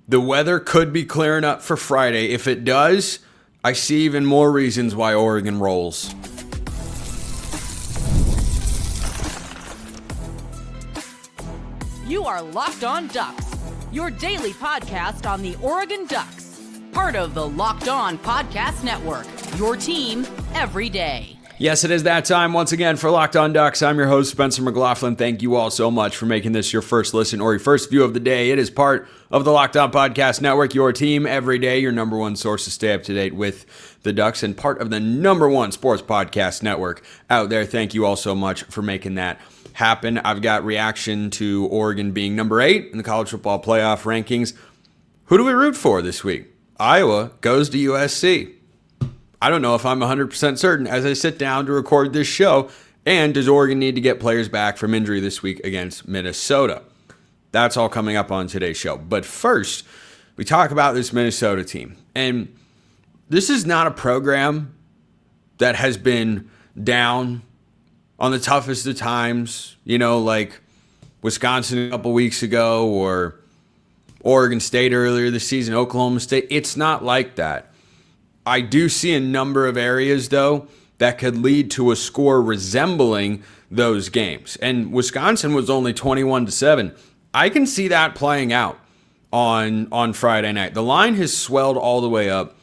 The weather could be clearing up for Friday. If it does, I see even more reasons why Oregon rolls. You are Locked On Ducks, your daily podcast on the Oregon Ducks. Part of the Locked On Podcast Network, your team every day. Yes, it is that time once again for Locked On Ducks. I'm your host, Spencer McLaughlin. Thank you all so much for making this your first listen or your first view of the day. It is part of the Locked On Podcast Network, your team every day, your number one source to stay up to date with the Ducks, and part of the number one sports podcast network out there. Thank you all so much for making that happen. I've got reaction to Oregon being number 8 in the college football playoff rankings. Who do we root for this week? Iowa goes to USC. I don't know if I'm 100% certain as I sit down to record this show. And does Oregon need to get players back from injury this week against Minnesota? That's all coming up on today's show. But first, we talk about this Minnesota team. And this is not a program that has been down on the toughest of times, like Wisconsin a couple weeks ago or Oregon State earlier this season, Oklahoma State. It's not like that. I do see a number of areas, though, that could lead to a score resembling those games. And Wisconsin was only 21-7. I can see that playing out on Friday night. The line has swelled all the way up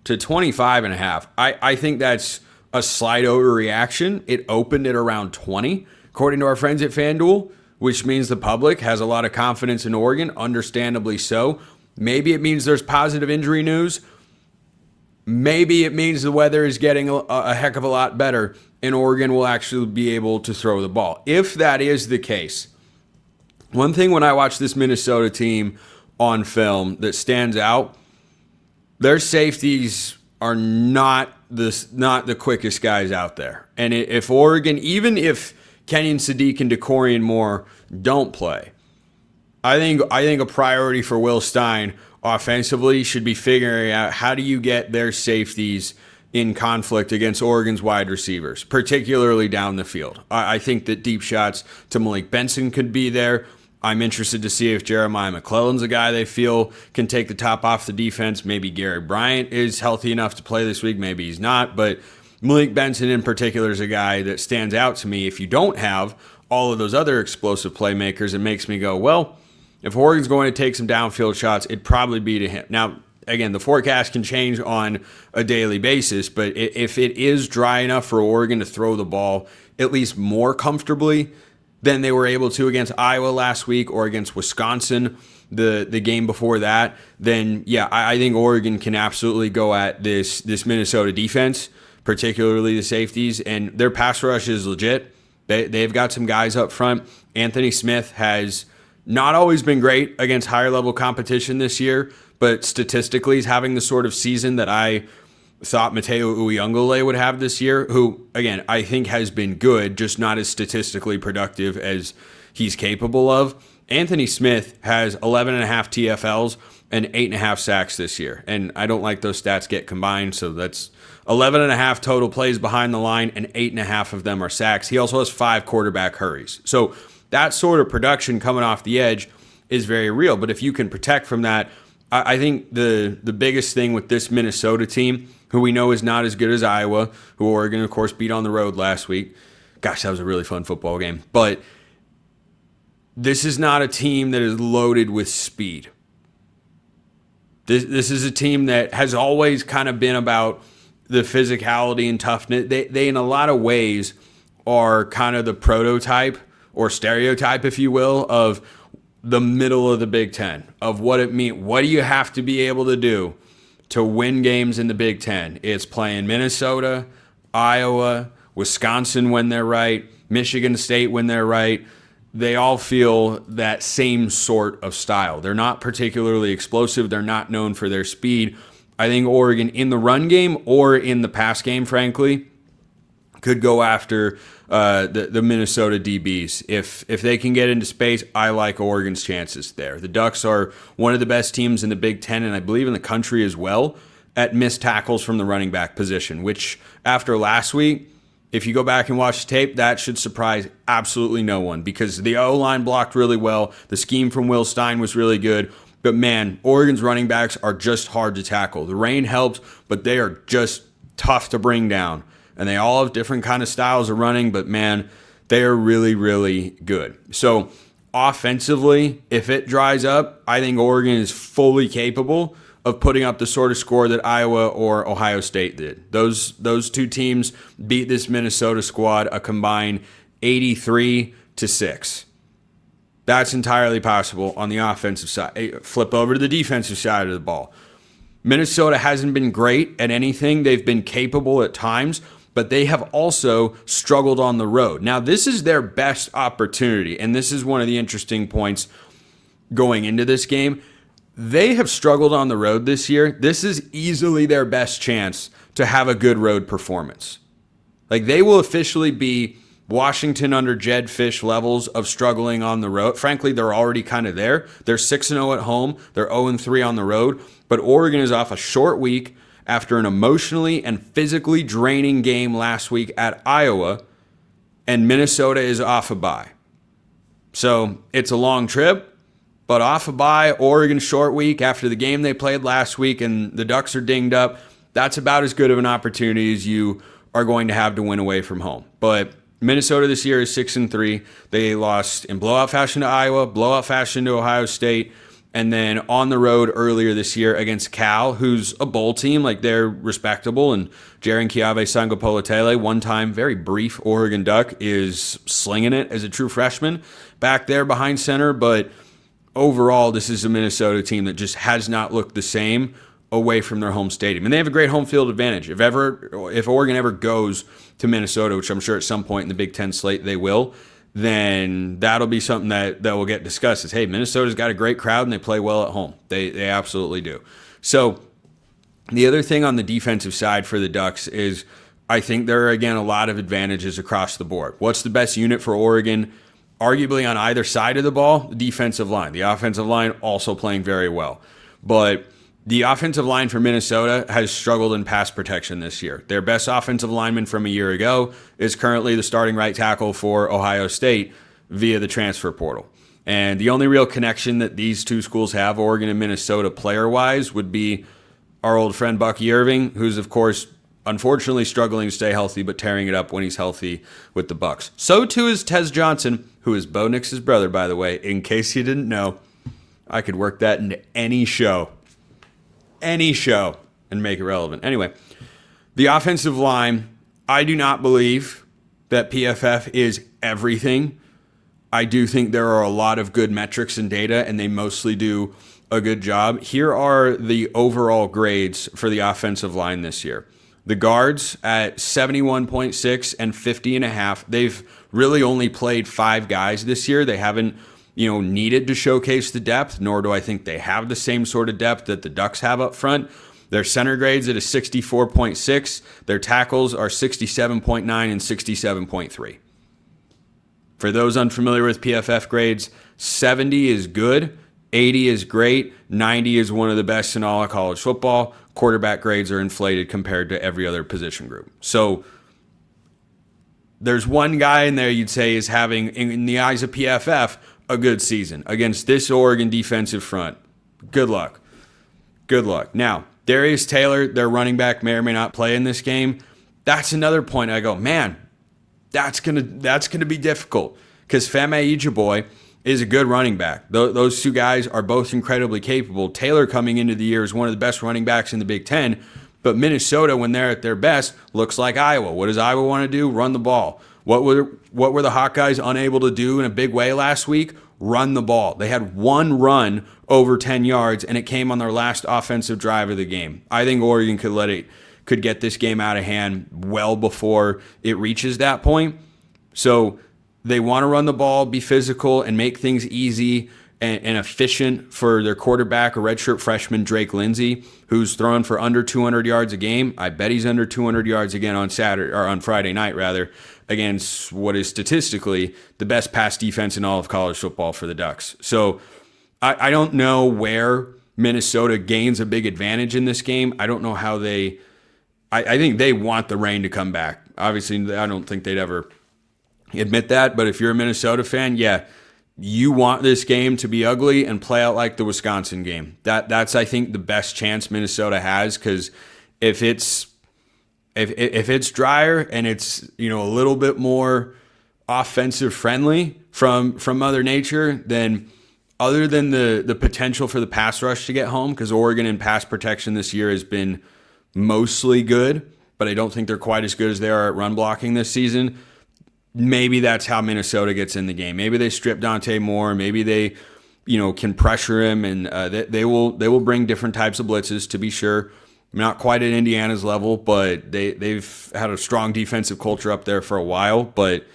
to 25.5. I think that's a slight overreaction. It opened at around 20, according to our friends at FanDuel, which means the public has a lot of confidence in Oregon, understandably so. Maybe it means there's positive injury news. Maybe it means the weather is getting a heck of a lot better and Oregon will actually be able to throw the ball. If that is the case, one thing when I watch this Minnesota team on film that stands out, their safeties are not the quickest guys out there. And if Oregon, even if Kenyon Sadiq and DeCorian Moore don't play, I think a priority for Will Stein offensively should be figuring out how do you get their safeties in conflict against Oregon's wide receivers, particularly down the field. I think that deep shots to Malik Benson could be there. I'm interested to see if Jeremiah McClellan's a guy they feel can take the top off the defense. Maybe Gary Bryant is healthy enough to play this week. Maybe he's not. But Malik Benson in particular is a guy that stands out to me. If you don't have all of those other explosive playmakers, it makes me go, well, if Oregon's going to take some downfield shots, it'd probably be to him. Now, again, the forecast can change on a daily basis, but if it is dry enough for Oregon to throw the ball at least more comfortably than they were able to against Iowa last week or against Wisconsin the game before that, then, yeah, I think Oregon can absolutely go at this Minnesota defense, particularly the safeties, and their pass rush is legit. They've got some guys up front. Anthony Smith has not always been great against higher level competition this year, but statistically he's having the sort of season that I thought Mateo Uyunglele would have this year, who, again, I think has been good, just not as statistically productive as he's capable of. Anthony Smith has 11.5 TFLs and 8.5 sacks this year, and I don't like those stats get combined, so that's 11.5 total plays behind the line, and 8.5 of them are sacks. He also has 5 quarterback hurries. So that sort of production coming off the edge is very real. But if you can protect from that, I think the biggest thing with this Minnesota team, who we know is not as good as Iowa, who Oregon, of course, beat on the road last week. Gosh, that was a really fun football game. But this is not a team that is loaded with speed. This is a team that has always kind of been about the physicality and toughness. They in a lot of ways, are kind of the prototype or stereotype, if you will, of the middle of the Big Ten, of what it means. What do you have to be able to do to win games in the Big Ten? It's playing Minnesota, Iowa, Wisconsin when they're right, Michigan State when they're right. They all feel that same sort of style. They're not particularly explosive. They're not known for their speed. I think Oregon in the run game or in the pass game, frankly, could go after the Minnesota DBs. If they can get into space, I like Oregon's chances there. The Ducks are one of the best teams in the Big Ten, and I believe in the country as well, at missed tackles from the running back position, which after last week, if you go back and watch the tape, that should surprise absolutely no one because the O-line blocked really well. The scheme from Will Stein was really good. But man, Oregon's running backs are just hard to tackle. The rain helps, but they are just tough to bring down. And they all have different kind of styles of running, but man, they are really, really good. So offensively, if it dries up, I think Oregon is fully capable of putting up the sort of score that Iowa or Ohio State did. Those two teams beat this Minnesota squad a combined 83-6. That's entirely possible on the offensive side. Flip over to the defensive side of the ball. Minnesota hasn't been great at anything. They've been capable at times, but they have also struggled on the road. Now, this is their best opportunity, and this is one of the interesting points going into this game. They have struggled on the road this year. This is easily their best chance to have a good road performance. Like, they will officially be Washington under Jed Fish levels of struggling on the road. Frankly, they're already kind of there. They're 6-0 at home. They're 0-3 on the road. But Oregon is off a short week after an emotionally and physically draining game last week at Iowa, and Minnesota is off a bye. So it's a long trip, but off a bye, Oregon short week after the game they played last week, and the Ducks are dinged up. That's about as good of an opportunity as you are going to have to win away from home. But Minnesota this year is 6-3. They lost in blowout fashion to Iowa, blowout fashion to Ohio State, and then on the road earlier this year against Cal, who's a bowl team. Like, they're respectable. And Jaren Kiave-Sangopolatele, one-time, very brief Oregon Duck, is slinging it as a true freshman back there behind center. But overall, this is a Minnesota team that just has not looked the same away from their home stadium. And they have a great home field advantage. If Oregon ever goes to Minnesota, which I'm sure at some point in the Big Ten slate they will, then that'll be something that will get discussed is, hey, Minnesota's got a great crowd and they play well at home. They absolutely do. So the other thing on the defensive side for the Ducks is I think there are, again, a lot of advantages across the board. What's the best unit for Oregon? Arguably on either side of the ball, the defensive line. The offensive line also playing very well. But the offensive line for Minnesota has struggled in pass protection this year. Their best offensive lineman from a year ago is currently the starting right tackle for Ohio State via the transfer portal. And the only real connection that these two schools have, Oregon and Minnesota, player-wise, would be our old friend Bucky Irving, who's, of course, unfortunately struggling to stay healthy, but tearing it up when he's healthy with the Bucks. So, too, is Tez Johnson, who is Bo Nix's brother, by the way. In case you didn't know, I could work that into any show, and make it relevant. Anyway, the offensive line, I do not believe that PFF is everything. I do think there are a lot of good metrics and data, and they mostly do a good job. Here are the overall grades for the offensive line this year. The guards at 71.6 and 50.5. They've really only played 5 guys this year. They haven't needed to showcase the depth, nor do I think they have the same sort of depth that the Ducks have up front. Their center grades at a 64.6. Their tackles are 67.9 and 67.3. For those unfamiliar with PFF grades, 70 is good, 80 is great, 90 is one of the best in all of college football. Quarterback grades are inflated compared to every other position group. So there's one guy in there you'd say is having, in the eyes of PFF, a good season against this Oregon defensive front. Good luck. Good luck. Now, Darius Taylor, their running back, may or may not play in this game. That's another point. I go, man, that's gonna be difficult because Femi Ijiboy is a good running back. Those two guys are both incredibly capable. Taylor coming into the year is one of the best running backs in the Big Ten, but Minnesota, when they're at their best, looks like Iowa. What does Iowa want to do? Run the ball. What were the Hawkeyes unable to do in a big way last week? Run the ball. They had one run over 10 yards, and it came on their last offensive drive of the game. I think Oregon could get this game out of hand well before it reaches that point. So they want to run the ball, be physical, and make things easy and efficient for their quarterback, a redshirt freshman, Drake Lindsey, who's throwing for under 200 yards a game. I bet he's under 200 yards again on Friday night, against what is statistically the best pass defense in all of college football for the Ducks. So I don't know where Minnesota gains a big advantage in this game. I don't know how I think they want the rain to come back. Obviously, I don't think they'd ever admit that, but if you're a Minnesota fan, yeah, you want this game to be ugly and play out like the Wisconsin game. That's I think the best chance Minnesota has, because if it's drier and it's a little bit more offensive friendly from Mother Nature, then other than the potential for the pass rush to get home, because Oregon in pass protection this year has been mostly good, but I don't think they're quite as good as they are at run blocking this season. Maybe that's how Minnesota gets in the game. Maybe they strip Dante Moore. Maybe they, can pressure him, and they will bring different types of blitzes, to be sure. Not quite at Indiana's level, but they've had a strong defensive culture up there for a while. But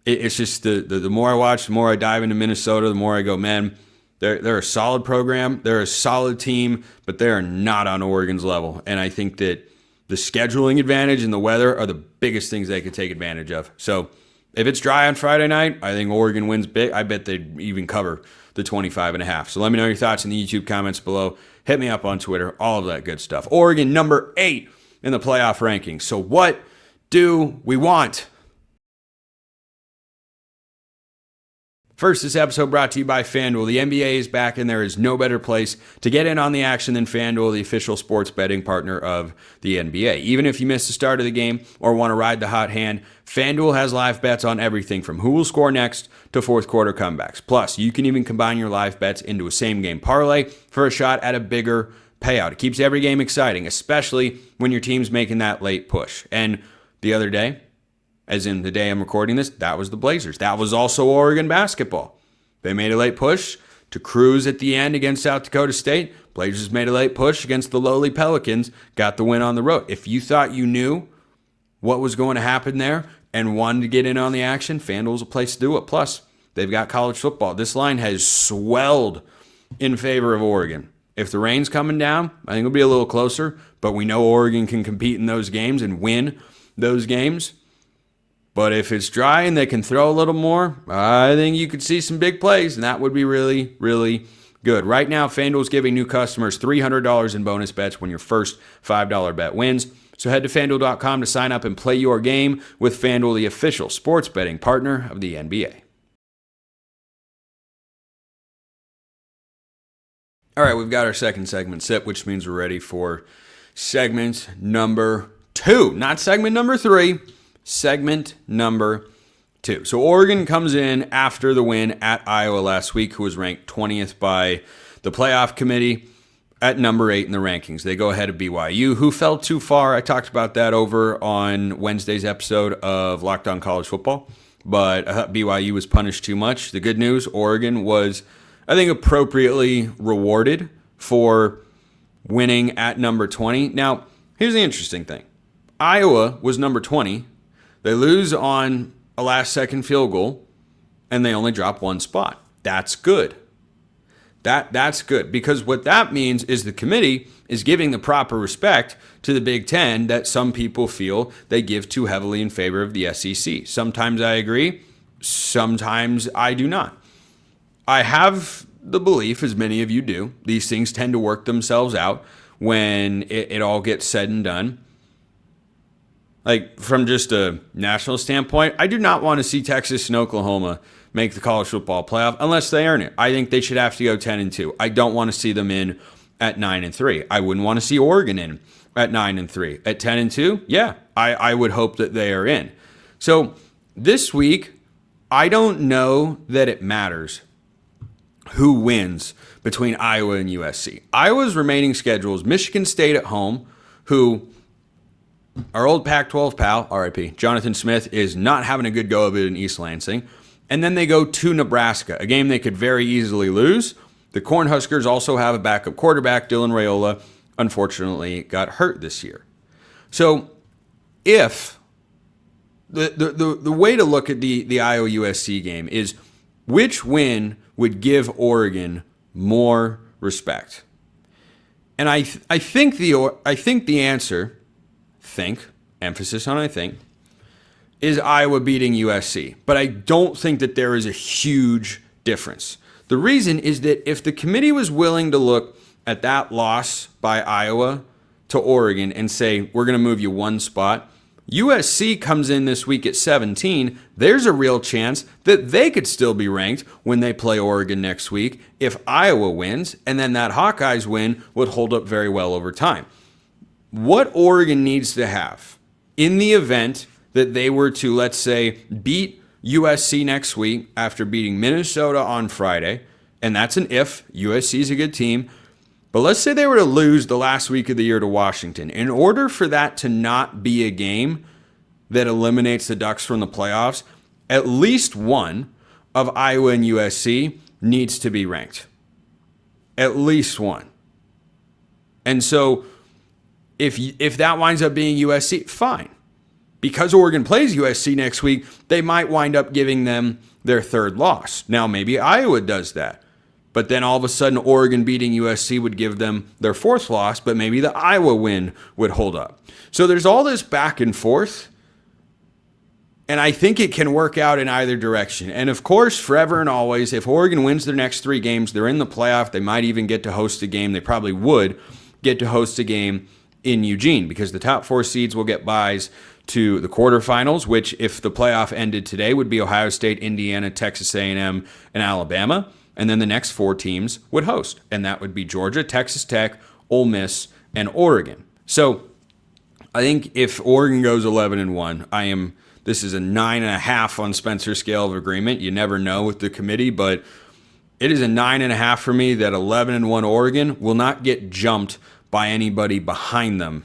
it's just the more I watch, the more I dive into Minnesota, the more I go, man, they're a solid program. They're a solid team, but they are not on Oregon's level. And I think that the scheduling advantage and the weather are the biggest things they could take advantage of. So if it's dry on Friday night, I think Oregon wins big. I bet they'd even cover the 25.5. So let me know your thoughts in the YouTube comments below. Hit me up on Twitter, all of that good stuff. Oregon, number 8 in the playoff rankings. So what do we want? First, this episode brought to you by FanDuel. The NBA is back, and there is no better place to get in on the action than FanDuel, the official sports betting partner of the NBA. Even if you miss the start of the game or want to ride the hot hand, FanDuel has live bets on everything from who will score next to fourth quarter comebacks. Plus, you can even combine your live bets into a same-game parlay for a shot at a bigger payout. It keeps every game exciting, especially when your team's making that late push. And the other day, as in the day I'm recording this, that was the Blazers. That was also Oregon basketball. They made a late push to cruise at the end against South Dakota State. Blazers made a late push against the lowly Pelicans, got the win on the road. If you thought you knew what was going to happen there and wanted to get in on the action, FanDuel's a place to do it. Plus, they've got college football. This line has swelled in favor of Oregon. If the rain's coming down, I think it'll be a little closer, but we know Oregon can compete in those games and win those games. But if it's dry and they can throw a little more, I think you could see some big plays, and that would be really, really good. Right now, FanDuel's giving new customers $300 in bonus bets when your first $5 bet wins. So head to FanDuel.com to sign up and play your game with FanDuel, the official sports betting partner of the NBA. All right, we've got our second segment set, which means we're ready for segment number 2. Not segment number 3. Segment number 2. So Oregon comes in after the win at Iowa last week, who was ranked 20th by the playoff committee at number 8 in the rankings. They go ahead of BYU, who fell too far. I talked about that over on Wednesday's episode of Locked On College Football, but I thought BYU was punished too much. The good news, Oregon was, I think, appropriately rewarded for winning at number 20. Now, here's the interesting thing. Iowa was number 20. They lose on a last-second field goal, and they only drop one spot. That's good. That's good, because what that means is the committee is giving the proper respect to the Big Ten that some people feel they give too heavily in favor of the SEC. Sometimes I agree. Sometimes I do not. I have the belief, as many of you do, these things tend to work themselves out when it all gets said and done. Like, from just a national standpoint, I do not want to see Texas and Oklahoma make the college football playoff unless they earn it. I think they should have to go 10-2. I don't want to see them in at 9-3. I wouldn't want to see Oregon in at 9-3. At 10-2, yeah, I would hope that they are in. So this week, I don't know that it matters who wins between Iowa and USC. Iowa's remaining schedule is Michigan State at home, who our old Pac-12 pal, RIP, Jonathan Smith, is not having a good go of it in East Lansing. And then they go to Nebraska, a game they could very easily lose. The Cornhuskers also have a backup quarterback, Dylan Raiola, unfortunately got hurt this year. So if the way to look at the Iowa USC game is which win would give Oregon more respect? And I think the answer, emphasis on I think, is Iowa beating USC. But I don't think that there is a huge difference. The reason is that if the committee was willing to look at that loss by Iowa to Oregon and say, we're going to move you one spot, USC comes in this week at 17. There's a real chance that they could still be ranked when they play Oregon next week if Iowa wins, and then that Hawkeyes win would hold up very well over time. What Oregon needs to have in the event that they were to, let's say, beat USC next week after beating Minnesota on Friday, and that's an if. USC is a good team. But let's say they were to lose the last week of the year to Washington. In order for that to not be a game that eliminates the Ducks from the playoffs, at least one of Iowa and USC needs to be ranked. At least one. And so if that winds up being USC, fine. Because Oregon plays USC next week, they might wind up giving them their third loss. Now, maybe Iowa does that. But then all of a sudden, Oregon beating USC would give them their fourth loss, but maybe the Iowa win would hold up. So there's all this back and forth, and I think it can work out in either direction. And of course, forever and always, if Oregon wins their next 3 games, they're in the playoff. They might even get to host a game. They probably would get to host a game in Eugene because the top 4 seeds will get byes to the quarterfinals, which if the playoff ended today would be Ohio State, Indiana, Texas A&M, and Alabama. And then the next 4 teams would host, and that would be Georgia, Texas Tech, Ole Miss, and Oregon. So I think if Oregon goes 11-1, this is a 9.5 on Spencer's scale of agreement. You never know with the committee, but it is a 9.5 for me that 11-1 Oregon will not get jumped by anybody behind them.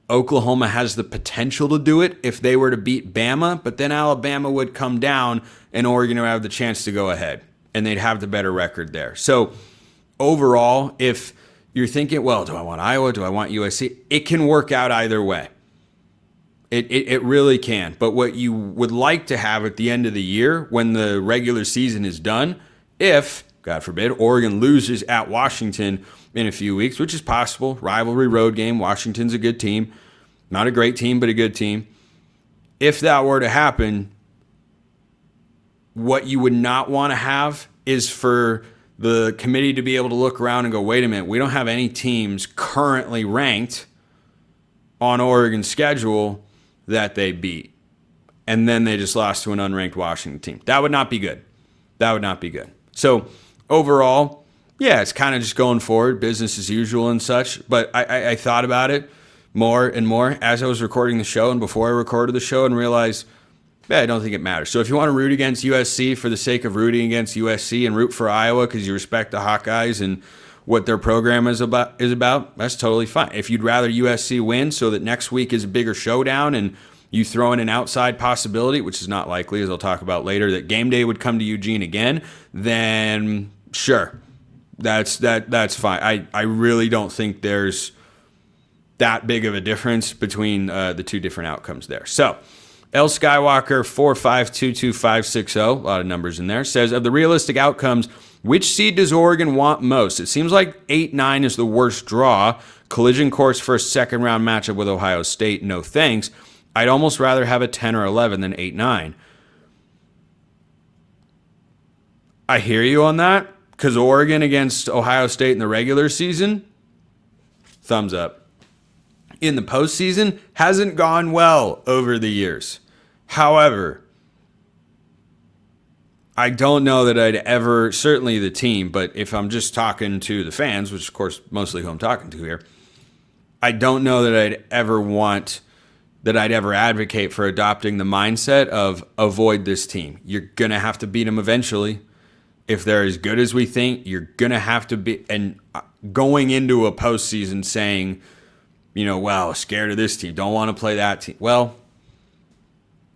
Oklahoma has the potential to do it if they were to beat Bama, but then Alabama would come down and Oregon would have the chance to go ahead. And they'd have the better record there. So overall, if you're thinking, well, do I want Iowa? Do I want USC? It can work out either way. It really can. But what you would like to have at the end of the year when the regular season is done, if, God forbid, Oregon loses at Washington in a few weeks, which is possible, rivalry road game, Washington's a good team. Not a great team, but a good team. If that were to happen, what you would not want to have is for the committee to be able to look around and go, wait a minute, we don't have any teams currently ranked on Oregon's schedule that they beat. And then they just lost to an unranked Washington team. That would not be good. That would not be good. So overall, yeah, it's kind of just going forward, business as usual and such. But I thought about it more and more as I was recording the show and before I recorded the show and realized, yeah, I don't think it matters. So if you want to root against USC for the sake of rooting against USC and root for Iowa because you respect the Hawkeyes and what their program is about, that's totally fine. If you'd rather USC win so that next week is a bigger showdown and you throw in an outside possibility, which is not likely, as I'll talk about later, that GameDay would come to Eugene again, then sure, that's fine. I really don't think there's that big of a difference between the 2 different outcomes there. So L Skywalker 4522560, a lot of numbers in there, says, of the realistic outcomes, which seed does Oregon want most? It seems like 8-9 is the worst draw. Collision course for a second-round matchup with Ohio State, no thanks. I'd almost rather have a 10 or 11 than 8-9. I hear you on that, because Oregon against Ohio State in the regular season, thumbs up. In the postseason, hasn't gone well over the years. However, I don't know that I'd ever, certainly the team, but if I'm just talking to the fans, which of course mostly who I'm talking to here, I don't know that I'd ever advocate for adopting the mindset of avoid this team. You're going to have to beat them eventually. If they're as good as we think, you're going to have to be, and going into a postseason saying, well, scared of this team, don't want to play that team. Well,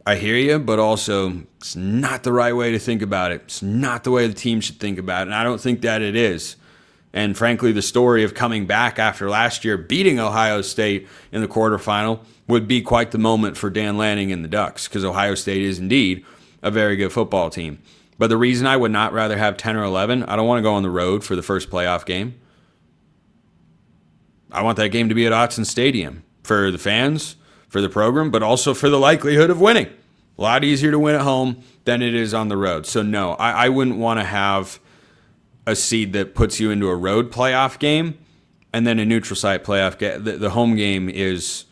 I hear you, but also it's not the right way to think about it. It's not the way the team should think about it, and I don't think that it is. And frankly, the story of coming back after last year, beating Ohio State in the quarterfinal, would be quite the moment for Dan Lanning and the Ducks, because Ohio State is indeed a very good football team. But the reason I would not rather have 10 or 11, I don't want to go on the road for the first playoff game. I want that game to be at Autzen Stadium for the fans, for the program, but also for the likelihood of winning. A lot easier to win at home than it is on the road. So no, I wouldn't want to have a seed that puts you into a road playoff game and then a neutral site playoff game. The home game is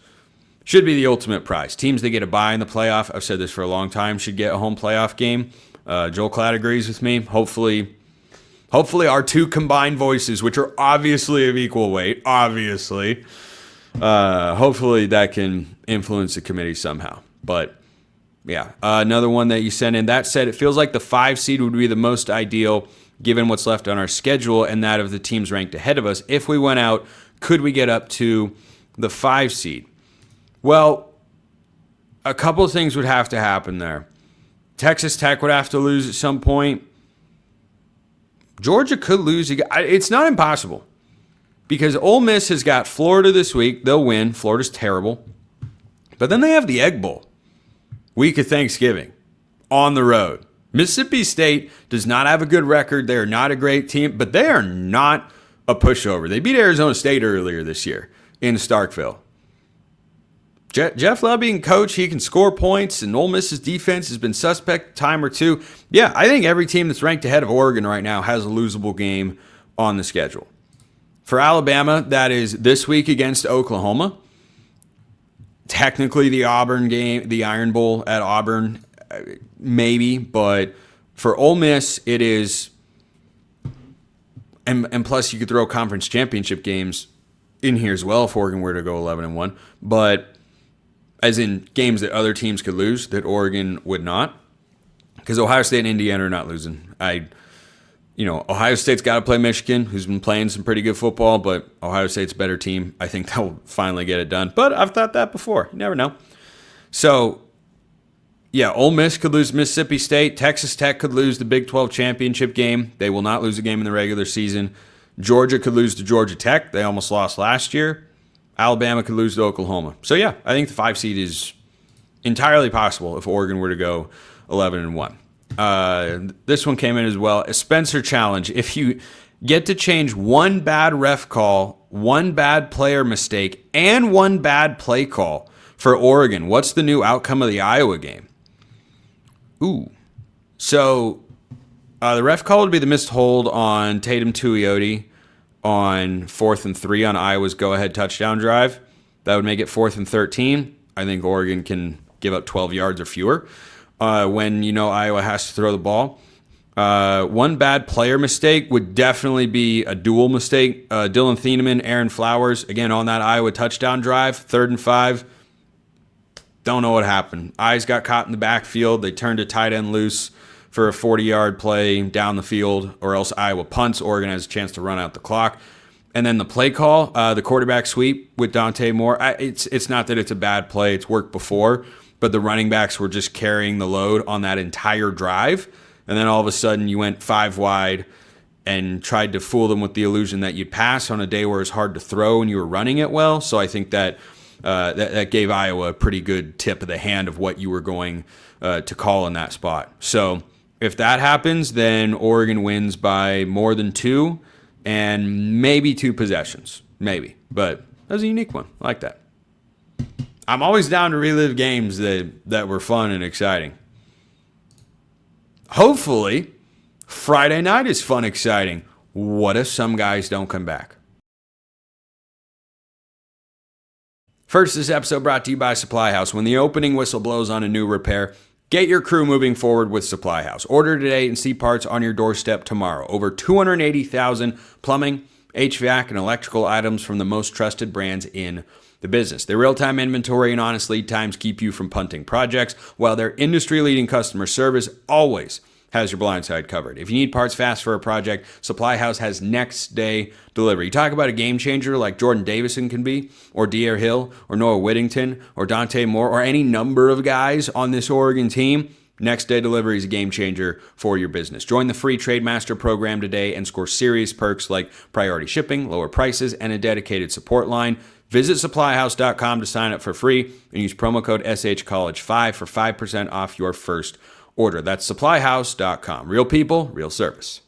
should be the ultimate prize. Teams that get a bye in the playoff, I've said this for a long time, should get a home playoff game. Joel Klatt agrees with me. Hopefully our two combined voices, which are obviously of equal weight, hopefully that can influence the committee somehow. But yeah, another one that you sent in. That said, it feels like the 5 seed would be the most ideal given what's left on our schedule and that of the teams ranked ahead of us. If we went out, could we get up to the 5 seed? Well, a couple of things would have to happen there. Texas Tech would have to lose at some point. Georgia could lose. It's not impossible because Ole Miss has got Florida this week. They'll win. Florida's terrible. But then they have the Egg Bowl, week of Thanksgiving, on the road. Mississippi State does not have a good record. They are not a great team, but they are not a pushover. They beat Arizona State earlier this year in Starkville. Jeff Love being coach, he can score points, and Ole Miss's defense has been suspect a time or two. Yeah, I think every team that's ranked ahead of Oregon right now has a losable game on the schedule. For Alabama, that is this week against Oklahoma. Technically the Auburn game, the Iron Bowl at Auburn, maybe, but for Ole Miss, it is, and plus you could throw conference championship games in here as well if Oregon were to go 11-1, but as in games that other teams could lose that Oregon would not, because Ohio State and Indiana are not losing. Ohio State's got to play Michigan, who's been playing some pretty good football, but Ohio State's a better team. I think they'll finally get it done. But I've thought that before. You never know. So, yeah, Ole Miss could lose Mississippi State. Texas Tech could lose the Big 12 championship game. They will not lose a game in the regular season. Georgia could lose to Georgia Tech. They almost lost last year. Alabama could lose to Oklahoma. So, yeah, I think the 5 seed is entirely possible if Oregon were to go 11-1. This one came in as well. A Spencer challenge. If you get to change one bad ref call, one bad player mistake, and one bad play call for Oregon, what's the new outcome of the Iowa game? Ooh. So the ref call would be the missed hold on Tatum Tuioti on 4th and 3 on Iowa's go-ahead touchdown drive. That would make it 4th and 13. I think Oregon can give up 12 yards or fewer when Iowa has to throw the ball. One bad player mistake would definitely be a dual mistake. Dylan Thieneman, Aaron Flowers, again on that Iowa touchdown drive, 3rd and 5. Don't know what happened. Eyes got caught in the backfield. They turned a tight end loose for a 40-yard play down the field, or else Iowa punts. Oregon has a chance to run out the clock. And then the play call, the quarterback sweep with Dante Moore, it's not that it's a bad play. It's worked before, but the running backs were just carrying the load on that entire drive. And then all of a sudden you went 5 wide and tried to fool them with the illusion that you'd pass on a day where it's hard to throw and you were running it well. So I think that that gave Iowa a pretty good tip of the hand of what you were going to call in that spot. So if that happens, then Oregon wins by more than 2 and maybe 2 possessions. Maybe. But that was a unique one. I like that. I'm always down to relive games that were fun and exciting. Hopefully, Friday night is fun, exciting. What if some guys don't come back? First, this episode brought to you by Supply House. When the opening whistle blows on a new repair, get your crew moving forward with Supply House. Order today and see parts on your doorstep tomorrow. Over 280,000 plumbing, HVAC, and electrical items from the most trusted brands in the business. Their real-time inventory and honest lead times keep you from punting projects, while their industry-leading customer service always has your blind side covered. If you need parts fast for a project, Supply House has next-day delivery. You talk about a game changer like Jordan Davison can be, or De'Aaron Hill, or Noah Whittington, or Dante Moore, or any number of guys on this Oregon team. Next-day delivery is a game changer for your business. Join the free TradeMaster program today and score serious perks like priority shipping, lower prices, and a dedicated support line. Visit supplyhouse.com to sign up for free and use promo code SHCollege5 for 5% off your first order. That's supplyhouse.com. Real people, real service.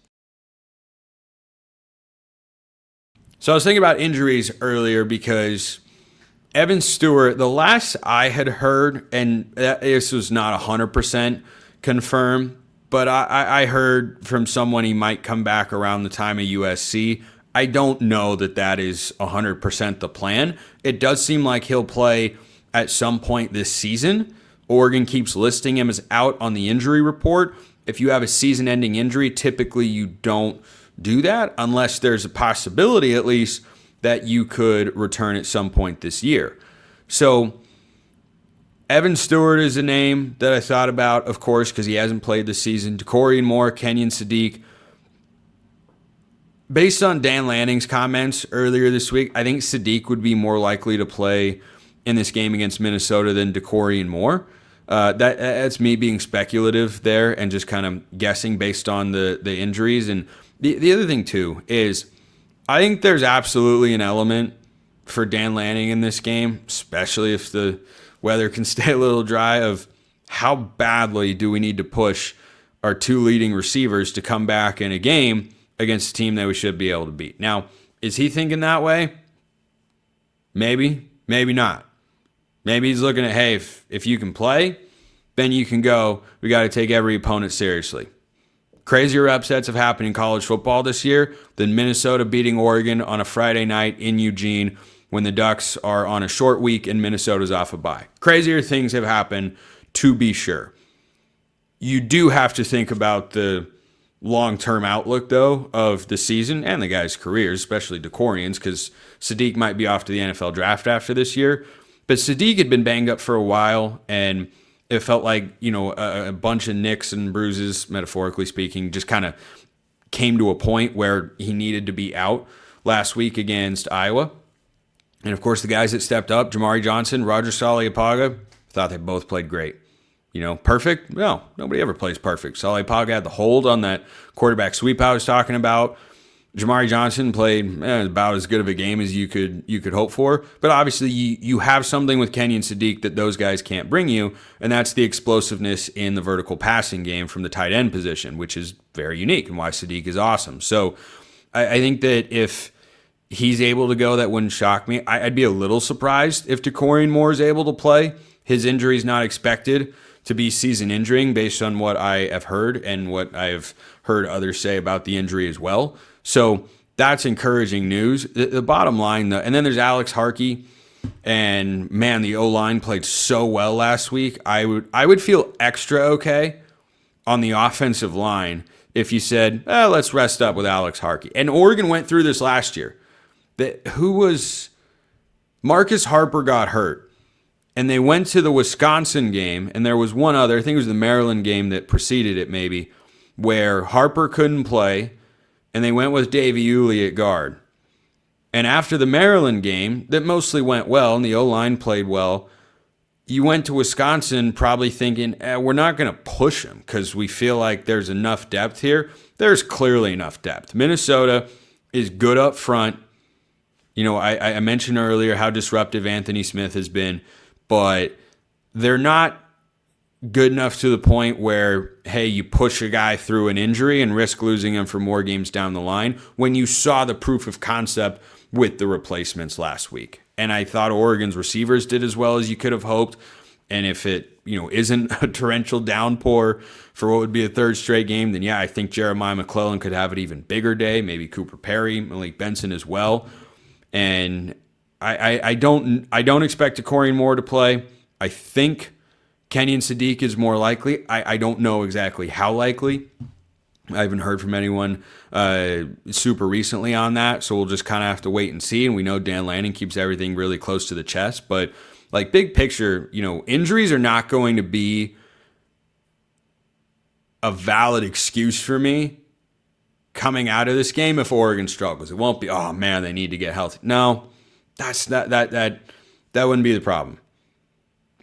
So I was thinking about injuries earlier because Evan Stewart, the last I had heard, and this was not 100% confirmed, but I heard from someone he might come back around the time of USC. I don't know that is 100% the plan. It does seem like he'll play at some point this season. Oregon keeps listing him as out on the injury report. If you have a season-ending injury, typically you don't do that unless there's a possibility at least that you could return at some point this year. So Evan Stewart is a name that I thought about, of course, because he hasn't played this season. Decorian Moore, Kenyon Sadiq. Based on Dan Lanning's comments earlier this week, I think Sadiq would be more likely to play in this game against Minnesota than Decorian Moore. That's me being speculative there and just kind of guessing based on the injuries. And the other thing, too, is I think there's absolutely an element for Dan Lanning in this game, especially if the weather can stay a little dry, of how badly do we need to push our two leading receivers to come back in a game against a team that we should be able to beat. Now, is he thinking that way? Maybe, maybe not. Maybe he's looking at, hey, if you can play, then you can go. We got to take every opponent seriously. Crazier upsets have happened in college football this year than Minnesota beating Oregon on a Friday night in Eugene when the Ducks are on a short week and Minnesota's off a bye. Crazier things have happened, to be sure. You do have to think about the long-term outlook, though, of the season and the guys' careers, especially Decorian's, because Sadiq might be off to the NFL draft after this year. But Sadiq had been banged up for a while, and it felt like, a bunch of nicks and bruises, metaphorically speaking, just kind of came to a point where he needed to be out last week against Iowa. And, of course, the guys that stepped up, Jamari Johnson, Roger Saliapaga, thought they both played great. Perfect? No, nobody ever plays perfect. Saliapaga had the hold on that quarterback sweep I was talking about. Jamari Johnson played about as good of a game as you could hope for. But obviously you have something with Kenyon Sadiq that those guys can't bring you, and that's the explosiveness in the vertical passing game from the tight end position, which is very unique and why Sadiq is awesome. So I think that if he's able to go, that wouldn't shock me. I'd be a little surprised if Decorian Moore is able to play. His injury is not expected to be season injuring based on what I have heard and what I've heard others say about the injury as well. So that's encouraging news. The bottom line, though, and then there's Alex Harkey, and man, the O-line played so well last week. I would feel extra okay on the offensive line if you said, let's rest up with Alex Harkey. And Oregon went through this last year. Marcus Harper got hurt. And they went to the Wisconsin game, and there was one other, I think it was the Maryland game that preceded it maybe, where Harper couldn't play, and they went with Davey Uli at guard. And after the Maryland game, that mostly went well, and the O-line played well, you went to Wisconsin probably thinking, we're not going to push them because we feel like there's enough depth here. There's clearly enough depth. Minnesota is good up front. I mentioned earlier how disruptive Anthony Smith has been, but they're not good enough to the point where, hey, you push a guy through an injury and risk losing him for more games down the line when you saw the proof of concept with the replacements last week. And I thought Oregon's receivers did as well as you could have hoped. And if it, isn't a torrential downpour for what would be a third straight game, then yeah, I think Jeremiah McLaughlin could have an even bigger day. Maybe Cooper Perry, Malik Benson as well. And I don't expect Decorian Moore to play. I think Kenyon Sadiq is more likely. I don't know exactly how likely. I haven't heard from anyone super recently on that, so we'll just kind of have to wait and see. And we know Dan Lanning keeps everything really close to the chest. But like big picture, injuries are not going to be a valid excuse for me coming out of this game if Oregon struggles. It won't be, oh man, they need to get healthy. No. That wouldn't be the problem.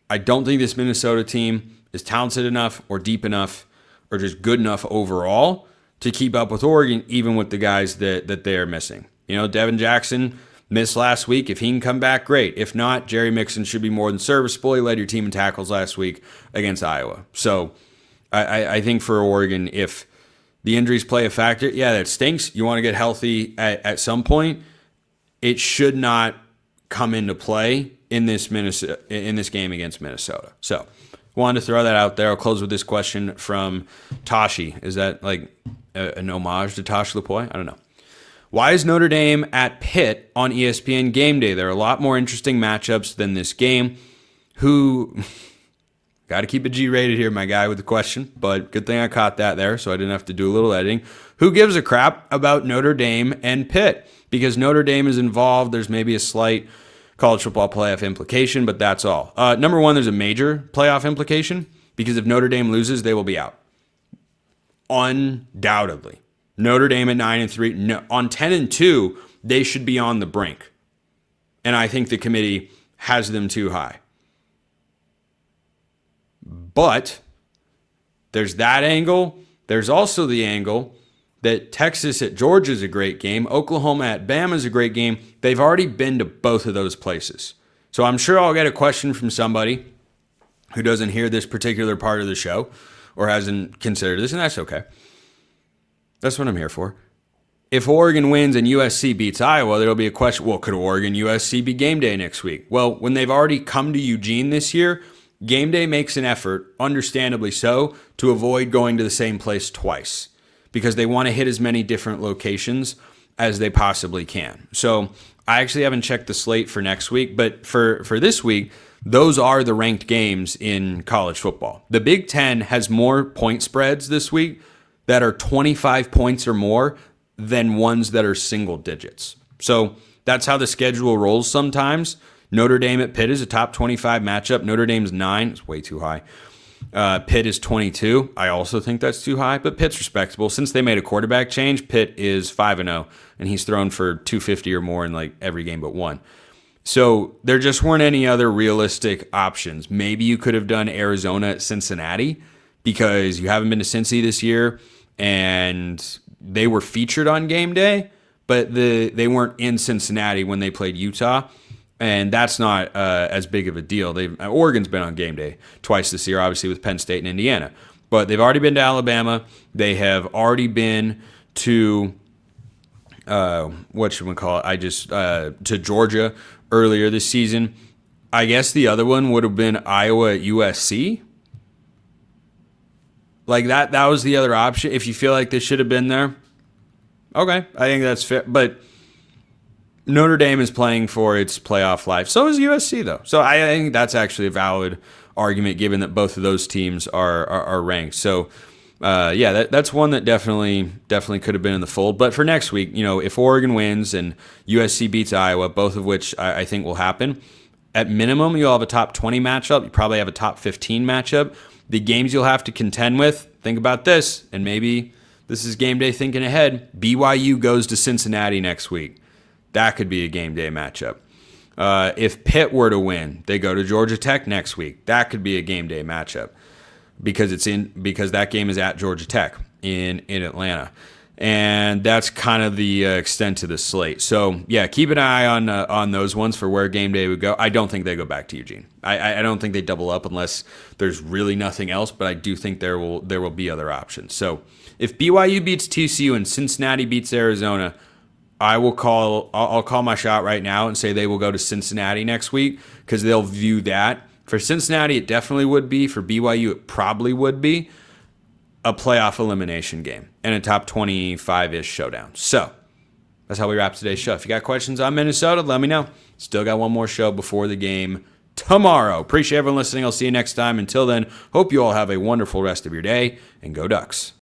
I don't think this Minnesota team is talented enough or deep enough or just good enough overall to keep up with Oregon, even with the guys that they are missing. Devin Jackson missed last week. If he can come back, great. If not, Jerry Mixon should be more than serviceable. He led your team in tackles last week against Iowa. So I think for Oregon, if the injuries play a factor, yeah, that stinks. You want to get healthy at some point. It should not come into play in this game against Minnesota. So, wanted to throw that out there. I'll close with this question from Tashi. Is that like an homage to Tosh Lupoi? I don't know. Why is Notre Dame at Pitt on ESPN GameDay? There are a lot more interesting matchups than this game. who got to keep it G-rated here, my guy, with the question, but good thing I caught that there, so I didn't have to do a little editing. Who gives a crap about Notre Dame and Pitt? Because Notre Dame is involved. There's maybe a slight college football playoff implication, but that's all. Number one, there's a major playoff implication, because if Notre Dame loses, they will be out. Undoubtedly. Notre Dame at 9-3, no, on 10-2, they should be on the brink. And I think the committee has them too high. But there's that angle. There's also the angle that Texas at Georgia is a great game. Oklahoma at Bama is a great game. They've already been to both of those places. So I'm sure I'll get a question from somebody who doesn't hear this particular part of the show or hasn't considered this, and that's okay. That's what I'm here for. If Oregon wins and USC beats Iowa, there'll be a question, well, could Oregon USC be game day next week? Well, when they've already come to Eugene this year, game day makes an effort, understandably so, to avoid going to the same place twice because they want to hit as many different locations as they possibly can. So I actually haven't checked the slate for next week, but for this week, those are the ranked games in college football. The Big Ten has more point spreads this week that are 25 points or more than ones that are single digits. So that's how the schedule rolls sometimes. Notre Dame at Pitt is a top 25 matchup. Notre Dame's 9. It's way too high. Pitt is 22. I also think that's too high, but Pitt's respectable. Since they made a quarterback change, Pitt is 5-0, and he's thrown for 250 or more in like every game but one. So there just weren't any other realistic options. Maybe you could have done Arizona at Cincinnati because you haven't been to Cincy this year, and they were featured on game day, but they weren't in Cincinnati when they played Utah. And that's not as big of a deal. Oregon's been on game day twice this year, obviously with Penn State and Indiana. But they've already been to Alabama. They have already been to, to Georgia earlier this season. I guess the other one would have been Iowa at USC. Like that was the other option. If you feel like they should have been there, okay, I think that's fair. But Notre Dame is playing for its playoff life. So is USC, though. So I think that's actually a valid argument, given that both of those teams are ranked. So, that's one that definitely could have been in the fold. But for next week, if Oregon wins and USC beats Iowa, both of which I think will happen, at minimum, you'll have a top 20 matchup. You probably have a top 15 matchup. The games you'll have to contend with, think about this, and maybe this is game day thinking ahead. BYU goes to Cincinnati next week. That could be a game day matchup. If Pitt were to win, they go to Georgia Tech next week. That could be a game day matchup because that game is at Georgia Tech in Atlanta. And that's kind of the extent of the slate. So, yeah, keep an eye on those ones for where game day would go. I don't think they go back to Eugene. I don't think they double up unless there's really nothing else, but I do think there will be other options. So if BYU beats TCU and Cincinnati beats Arizona, I'll call my shot right now and say they will go to Cincinnati next week because they'll view that. For Cincinnati, it definitely would be. For BYU, it probably would be a playoff elimination game and a top 25-ish showdown. So that's how we wrap today's show. If you got questions on Minnesota, let me know. Still got one more show before the game tomorrow. Appreciate everyone listening. I'll see you next time. Until then, hope you all have a wonderful rest of your day, and go Ducks.